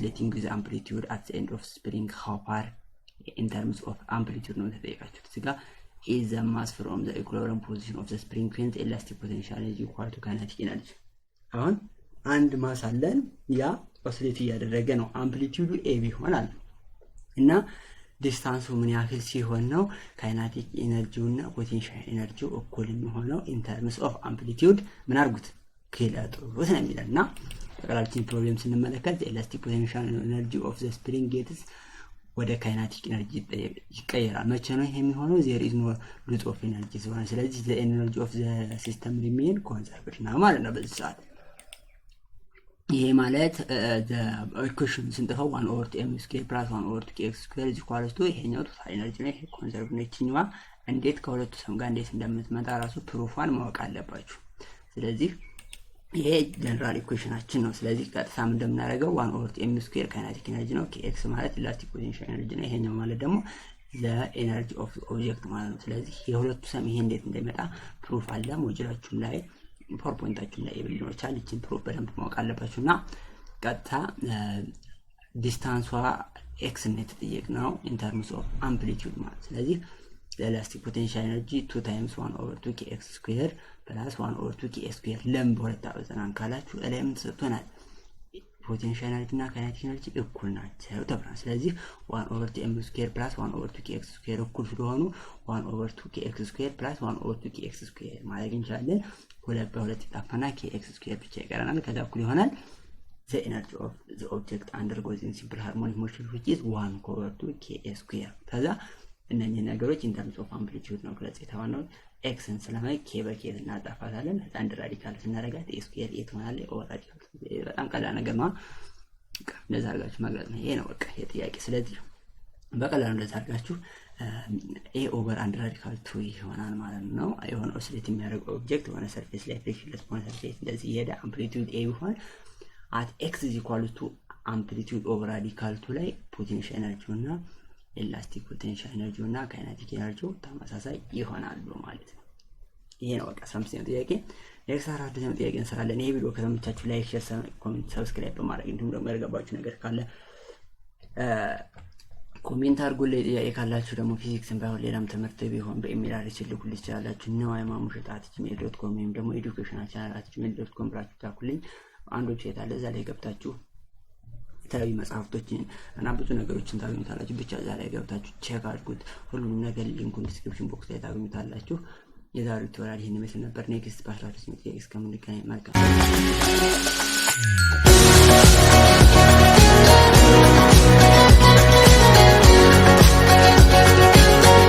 oscillating with amplitude at the end of spring how far in terms of amplitude ነው ተጠይቃችሁት እዚህ ጋር is the mass from the equilibrium position of the spring when the elastic potential is equal to kinetic energy አሁን አንድ ማስ አለን ያ ኦሲሌት እያደረገ ነው አምፕሊቲዩዱ a ቢሆናል እና ዲስታንሱ ምን ያህል ሲሆን ነው kinetic ኤነርጂውና ፖቴንሻል ኤነርጂው እኩል የሚሆነው in terms of amplitude ምን አርጉት ክለጡት ነው የሚለና ተቀላልችን ፕሮብሌም ስንመለከት the elastic potential energy of the spring gets ወደ kinetic energy ይቀየራል መቼ ነው ይሄ የሚሆነው there is no loss of energy ስለሆነ ስለዚህ the energy of the system remain conserved ነው ማለት ነው በዚህ ሰዓት ይሄ ማለት the equation ስንጠፋው 1 over m square plus 1 over kx square is equal to ይሄኛው total energy ነው ይሄ conserved ነችኛዋ እንዴት ከሁለቱ ሰም ጋር እንዴት እንደምትመጣ ራሱ ፕሩፋን ማወቅ አለባችሁ ስለዚህ ይሄ ጀነራል ኢኩዌሽናችን ነው ስለዚህ ቀጥታም እንደምናደርገው 1 over m square kinetic energy ነው kx ማለት elastic potential energy ነው ይሄኛው ማለት ደግሞ the energy of the object ማለት ነው ስለዚህ የሁለቱ ሰም ይሄ እንዴት እንደሚመጣ ፕሩፍ አለ ሞጁላችሁም ላይ ፓወርፖይንታችሁም ላይ ይብልኖቻል እቺን ፕሩፍ በደንብ ማወቅ አለባችሁና ቀጥታ ዲስታንሷ x ነው የተጠየቅነው in terms of amplitude ማለት ስለዚህ the elastic potential energy 2 times 1 over 2 kx square plus 1 over 2 kx square ለምን በሁለት አበዛን ካላችሁ ኤሌመንት ሰጥቶናል ፖቴንሻል ኤነርጂ እና ካይኔቲክ ኤነርጂ እኩል ናቸው ተብሏል ስለዚህ 1 over 2 m square plus 1 over 2 kx square እኩል ስለሆኑ 1 over 2 kx square plus 1 over 2 kx square ማለት እንችላለን ሁለት በሁለት ይጣፋና kx square ብቻ ይቀራናል ከዛ እኩል ይሆናል the energy of the object undergoes in simple harmonic motion which is 1 over 2 kx square ከዛ እነኚህ ነገሮች in terms of amplitude ነው ግለጽ የተባለው x ስለማይ k በk እናጣፋታለን አንድ ራዲካል ስናረጋት a square a ትሆናለች ኦቨር ራዲካል በጣም ቀላል ነገር ነው እንደዛ አድርጋችሁ መግለጽ ነው ይሄ ነው በቃ የጥያቄ ስለዚህ በቀላሉ እንደዛ አድርጋችሁ a over አንድ ራዲካል 2 ይሆናል ማለት ነው የሆነ ኦሲሌት የሚያደርግ ኦብጀክት ሆነ ሰርፌስ ላይ ፍሪክሽንለስ ሆነ ሰርፌስ እንደዚህ ይሄዳ አምፕሊቲዩድ a ቢሆን at x is equal to amplitude over radical 2 ላይ ፖቴንሻል ኤነርጂው እና elastic potential energy እና kinetic energy ተመሳሳይ ይሆናሉ ማለት ነው ይሄ ነው በቃ 15ኛው ጥያቄ ኔክስት 14ኛው ጥያቄ እንሰራለን ይሄ ቪዲዮ ከተመቻችሁ ላይክ ሼር ኮሜንት ሰብስክራይብ በማድረግ እንዲሁም ደግሞ ያልገባችሁ ነገር ካለ ኮሜንት አድርጉልኝ ጥያቄ ካላችሁ ደግሞ ፊዚክስን ባይሆን ሌላም ትምህርት ቢሆን በኢሜል አድርጉልኝ ትችላላችሁ ነው aymamushat@gmail.com ወይም ደግሞ educational@gmail.com ብላችሁ ታኩልኝ አንድ ዌብሳይት አለ እዛ ላይ ገብታችሁ ታዩ መጽሐፍቶችን እና ብዙ ነገሮችን ታገኙታላችሁ ብቻ እዛ ላይ ገብታችሁ ቼክ አድርጉት ሁሉንም ነገር ሊንኩን ዲስክሪፕሽን ቦክስ ላይ ታገኙታላችሁ የዛሬው ቱቶሪያል ይሄን ይመስል ነበር ኔክስት ፓርት ላይ እስከምንገናኝ መልካም